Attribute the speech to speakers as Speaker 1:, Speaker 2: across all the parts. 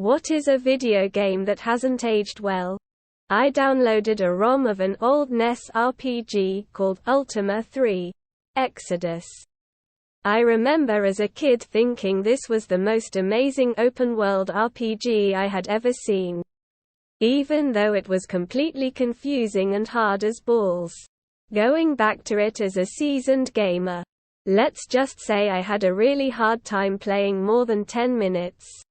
Speaker 1: What is a video game that hasn't aged well? I downloaded a ROM of an old NES RPG called Ultima 3: Exodus. I remember as a kid thinking this was the most amazing open-world RPG I had ever seen. Even though it was completely confusing and hard as balls. Going back to it as a seasoned gamer, let's just say I had a really hard time playing more than 10 minutes.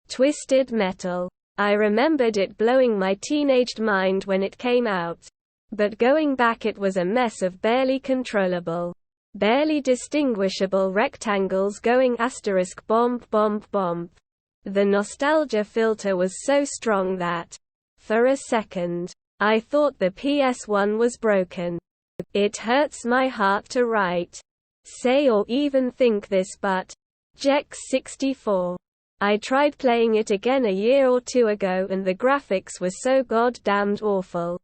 Speaker 1: Twisted Metal. I remembered it blowing my teenaged mind when it came out. But going back, it was a mess of barely controllable, barely distinguishable rectangles going *bomb bomb bomb. The nostalgia filter was so strong that, for a second, I thought the PS1 was broken. It hurts my heart to write, say or even think this, but Gex 64. I tried playing it again a year or two ago and the graphics were so goddamned awful.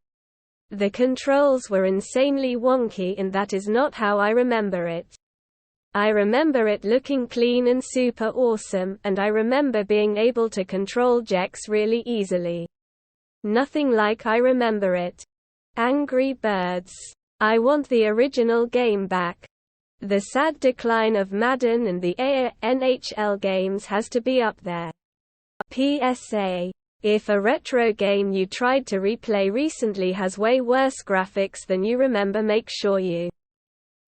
Speaker 1: The controls were insanely wonky and that is not how I remember it. I remember it looking clean and super awesome, and I remember being able to control Gex really easily. Nothing like I remember it. Angry Birds. I want the original game back. The sad decline of Madden and the NHL games has to be up there. PSA. If a retro game you tried to replay recently has way worse graphics than you remember, make sure you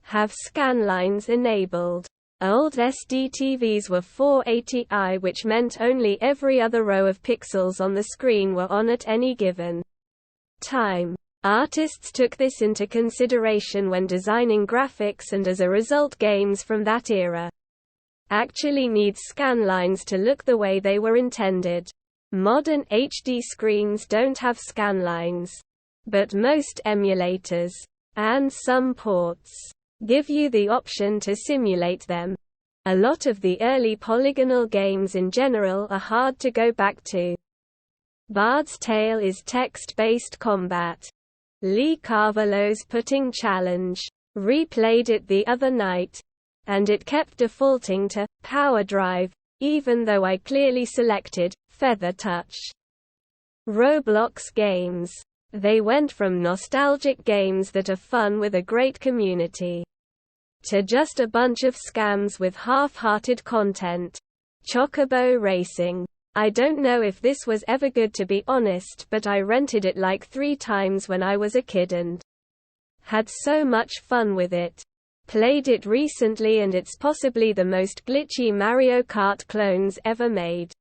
Speaker 1: have scanlines enabled. Old SD TVs were 480i, which meant only every other row of pixels on the screen were on at any given time. Artists took this into consideration when designing graphics, and as a result games from that era actually need scanlines to look the way they were intended. Modern HD screens don't have scanlines, but most emulators, and some ports, give you the option to simulate them. A lot of the early polygonal games in general are hard to go back to. Bard's Tale is text-based combat. Lee Carvalho's Putting Challenge. Replayed it the other night, and it kept defaulting to Power Drive, even though I clearly selected Feather Touch. Roblox games. They went from nostalgic games that are fun with a great community to just a bunch of scams with half-hearted content. Chocobo Racing. I don't know if this was ever good, to be honest, but I rented it like 3 times when I was a kid and had so much fun with it. Played it recently and it's possibly the most glitchy Mario Kart clones ever made.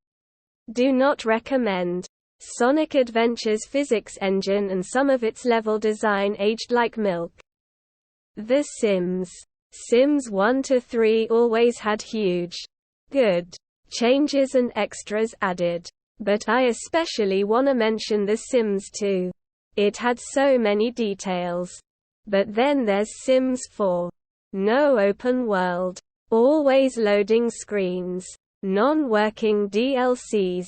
Speaker 1: Do not recommend. Sonic Adventure's physics engine and some of its level design aged like milk. The Sims. Sims 1 to 3 always had huge, good changes and extras added. But I especially wanna mention The Sims 2. It had so many details. But then there's Sims 4. No open world. Always loading screens. Non-working DLCs.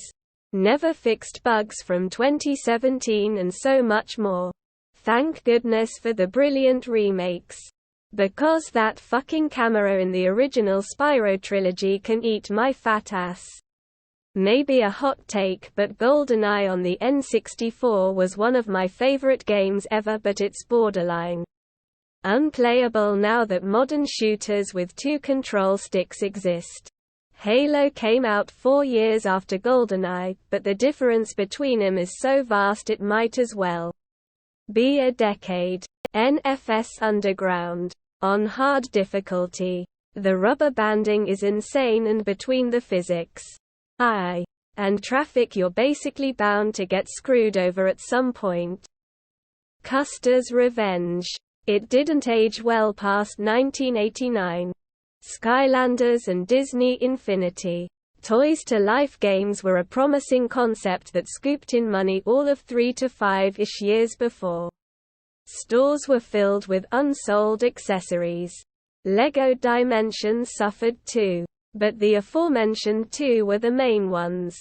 Speaker 1: Never fixed bugs from 2017 and so much more. Thank goodness for the brilliant remakes. Because that fucking camera in the original Spyro trilogy can eat my fat ass. Maybe a hot take, but GoldenEye on the N64 was one of my favorite games ever, but it's borderline unplayable now that modern shooters with 2 control sticks exist. Halo came out 4 years after GoldenEye, but the difference between them is so vast it might as well be a decade. NFS Underground. On hard difficulty. The rubber banding is insane, and between the physics and traffic you're basically bound to get screwed over at some point. Custer's Revenge. It didn't age well past 1989. Skylanders and Disney Infinity. Toys to Life games were a promising concept that scooped in money all of 3 to 5-ish years before. Stores were filled with unsold accessories. LEGO Dimensions suffered too. But the aforementioned 2 were the main ones.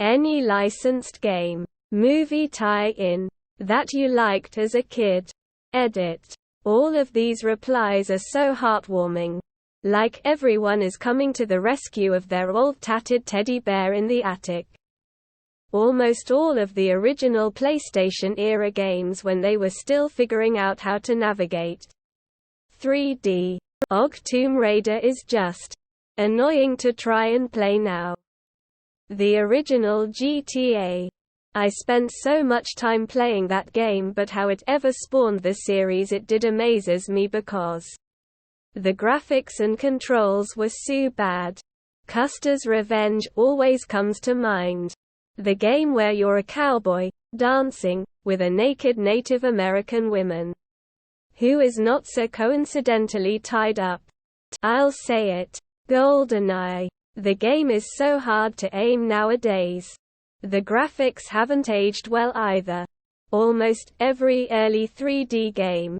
Speaker 1: Any licensed game, movie tie-in, that you liked as a kid. Edit. All of these replies are so heartwarming. Like everyone is coming to the rescue of their old tattered teddy bear in the attic. Almost all of the original PlayStation-era games when they were still figuring out how to navigate 3D. OG Tomb Raider is just annoying to try and play now. The original GTA. I spent so much time playing that game, but how it ever spawned the series it did amazes me because the graphics and controls were so bad. Custer's Revenge always comes to mind. The game where you're a cowboy, dancing, with a naked Native American woman who is not so coincidentally tied up. I'll say it. GoldenEye. The game is so hard to aim nowadays. The graphics haven't aged well either. Almost every early 3D game,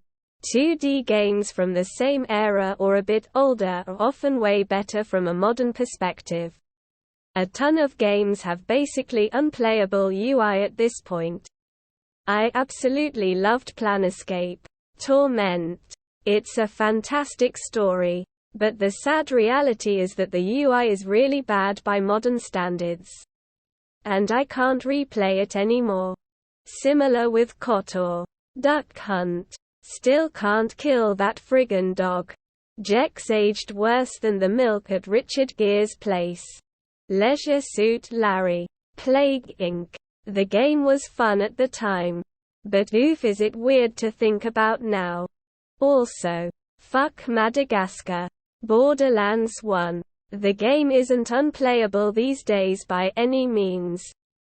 Speaker 1: 2D games from the same era or a bit older are often way better from a modern perspective. A ton of games have basically unplayable UI at this point. I absolutely loved Planescape Torment. It's a fantastic story, but the sad reality is that the UI is really bad by modern standards. And I can't replay it anymore. Similar with KOTOR. Duck Hunt. Still can't kill that friggin' dog. Jex aged worse than the milk at Richard Gere's place. Leisure Suit Larry. Plague Inc. The game was fun at the time. But oof, is it weird to think about now. Also, fuck Madagascar. Borderlands 1. The game isn't unplayable these days by any means.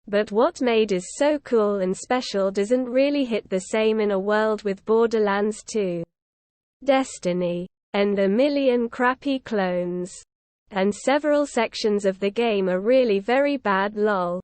Speaker 1: But what made is so cool and special doesn't really hit the same in a world with Borderlands 2. Destiny. And a million crappy clones. And several sections of the game are really very bad lol.